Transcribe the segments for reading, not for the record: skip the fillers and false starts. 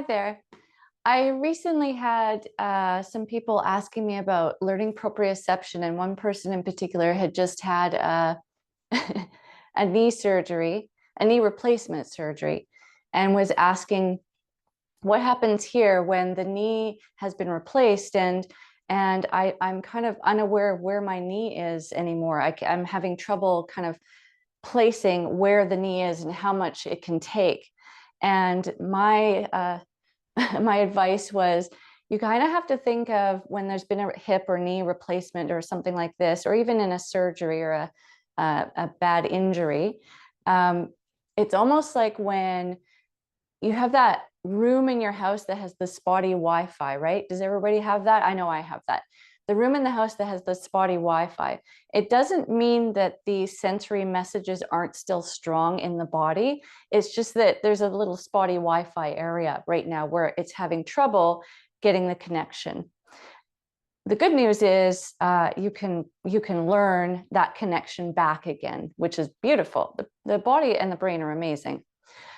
Hi there. I recently had some people asking me about learning proprioception, and one person in particular had just had a knee surgery, a knee replacement surgery, and was asking what happens here when the knee has been replaced, and I'm kind of unaware of where my knee is anymore. I'm having trouble kind of placing where the knee is and how much it can take. And my advice was, you kind of have to think of when there's been a hip or knee replacement or something like this, or even in a surgery or a bad injury. It's almost like when you have that room in your house that has the spotty Wi-Fi, right? Does everybody have that? I know I have that. The room in the house that has the spotty Wi-Fi. It doesn't mean that the sensory messages aren't still strong in the body. It's just that there's a little spotty Wi-Fi area right now where it's having trouble getting the connection. The good news is you can learn that connection back again, which is beautiful. The body and the brain are amazing.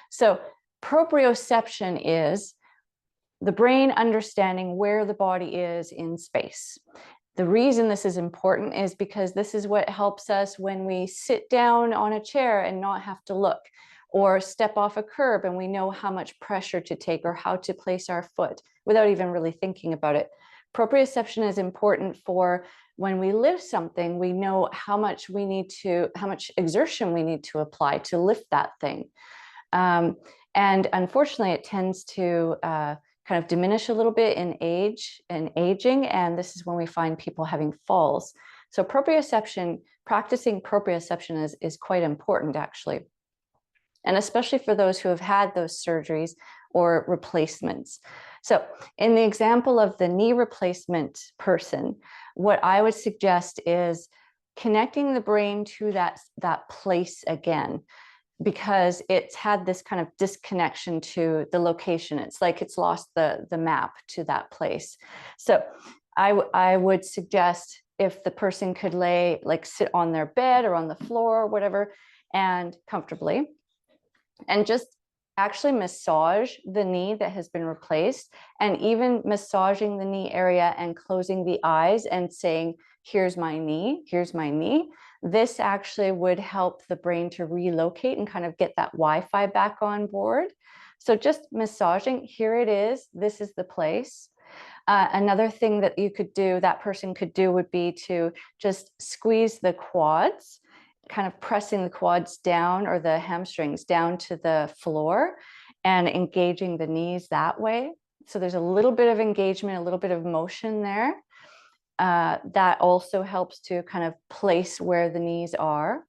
So proprioception is the brain understanding where the body is in space. The reason this is important is because this is what helps us when we sit down on a chair and not have to look, or step off a curb and we know how much pressure to take or how to place our foot without even really thinking about it. Proprioception is important for when we lift something, we know how much exertion we need to apply to lift that thing. And unfortunately, it tends to kind of diminish a little bit in aging, and this is when we find people having falls. So practicing proprioception is quite important, actually, and especially for those who have had those surgeries or replacements. So in the example of the knee replacement person, what I would suggest is connecting the brain to that place again, because it's had this kind of disconnection to the location. It's like it's lost the map to that place. So I would suggest if the person could sit on their bed or on the floor or whatever, and comfortably, and just actually massage the knee that has been replaced, and even massaging the knee area and closing the eyes and saying, here's my knee, here's my knee. This actually would help the brain to relocate and kind of get that Wi-Fi back on board. So just massaging, here it is, this is the place. Another thing that that person could do would be to just squeeze the quads, kind of pressing the quads down or the hamstrings down to the floor and engaging the knees that way. So there's a little bit of engagement, a little bit of motion there. That also helps to kind of place where the knees are.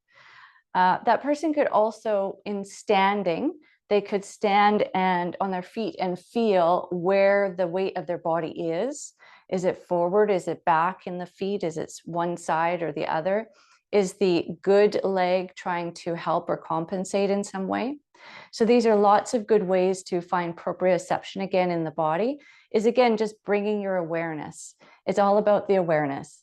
That person could also, in standing, they could stand and on their feet and feel where the weight of their body is. Is it forward? Is it back in the feet? Is it one side or the other? Is the good leg trying to help or compensate in some way? So these are lots of good ways to find proprioception again in the body, is again just bringing your awareness. It's all about the awareness.